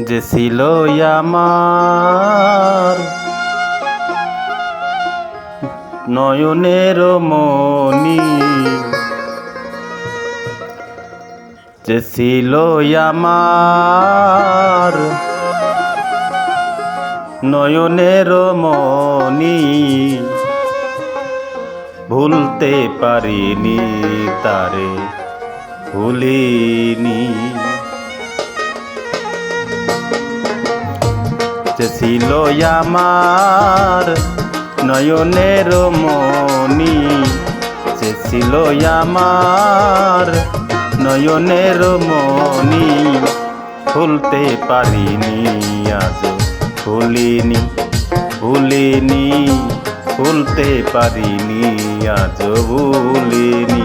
যে ছিল আমার নয়নের মনি, যে ছিল আমার নয়নের মনি, ভুলতে পারিনি তারে ভুলিনি। যে ছিল আমার নয়নের মনি, যে ছিল আমার নয়নের মনি, ভুলতে পারিনি আজ ভুলিনি ভুলিনি, ভুলতে পারিনি আজ ভুলিনি।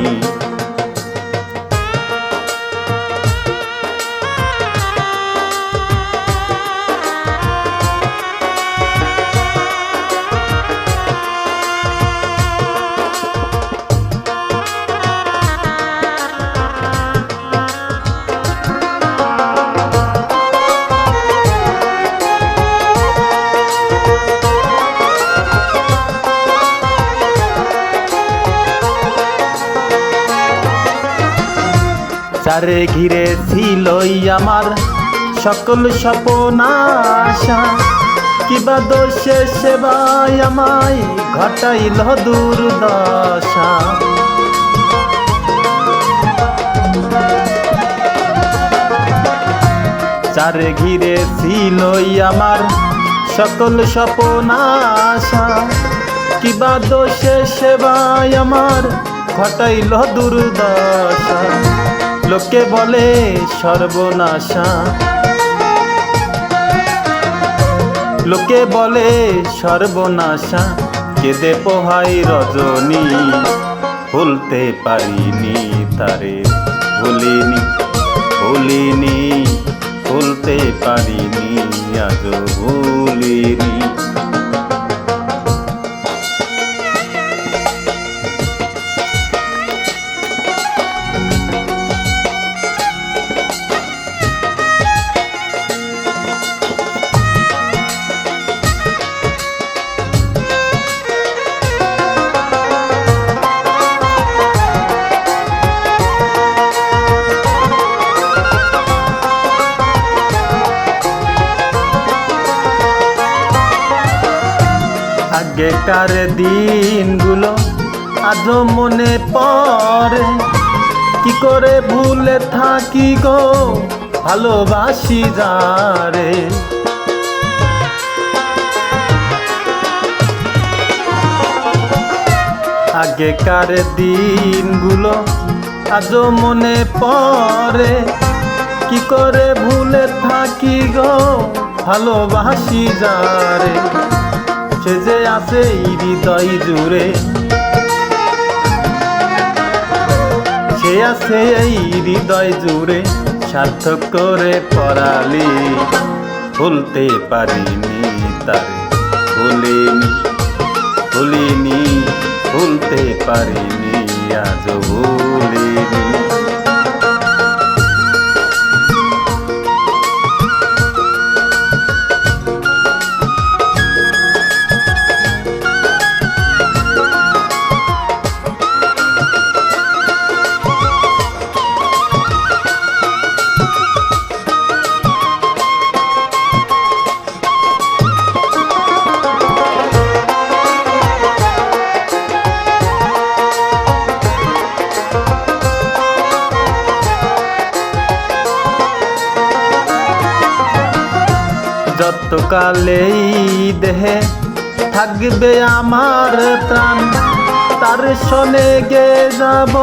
চারে ঘিরে ছিলই আমার সকল স্বপ্ন আশা, কিবা দোষে সেবায় আমায় ঘটাইল দুর্দশা। চারে ঘিরে ছিলই আমার সকল স্বপ্ন আশা, কিবা দোষে সেবায় আমার ঘটাইল দুর্দশা। লোকে বলে সর্বনাশা, লোকে বলে সর্বনাশা, কেঁদে পোহাই রজনী, ভুলতে পারিনি তারে ভুলিনি ভুলিনি, ভুলতে পারিনি আজ ভুলিনি। আগেকার দিনগুলো আজও মনে পড়ে, কি করে ভুলে থাকি গো ভালোবাসি যারে। আগেকার দিনগুলো আজও মনে পড়ে, কি করে ভুলে থাকি গো ভালোবাসি যারে। সে যে আছে হৃদয় জুড়ে, সে আছে এই হৃদয় জুড়ে, সার্থক করে পড়ালি, ভুলতে পারিনি তারে ভুলিনি ভুলিনি, ভুলতে পারিনি আজ ভুলিনি। যতকালেই দেহে থাকবে আমার প্রাণ, তার শোনে গে যাব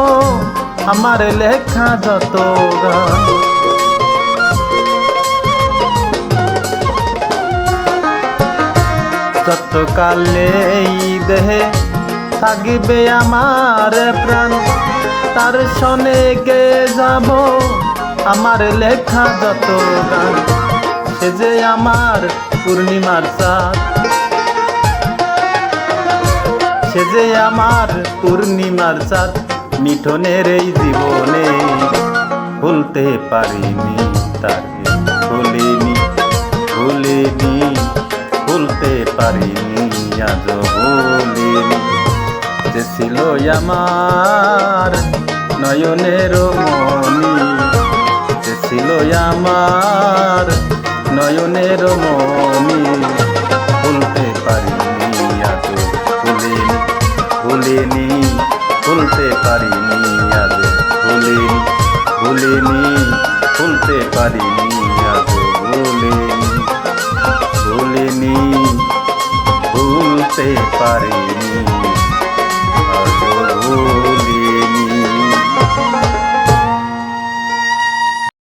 আমার লেখা যত গান। যতকালেই দেহে থাকবে আমার প্রাণ, তার শোনে গে যাব আমার লেখা যত গান। সে যে আমার পূর্ণিমার চাঁদ, সে যে আমার পূর্ণিমার চাঁদ, মিঠনের এই জীবনে ভুলতে পারিনি তাকে ভুলিনি ভুলিনি, ভুলতে পারিনি, আজও ভুলিনি। যে ছিল আমার নয়নের মনি, যে ছিল আমার নয়নের মনি, ভুলতে পারিনি, আজও ভুলিনি, ভুলিনি, ভুলতে পারিনি, আজও ভুলিনি, ভুলিনি, ভুলতে পারিনি, আজও ভুলিনি, ভুলিনি, ভুলতে পারিনি।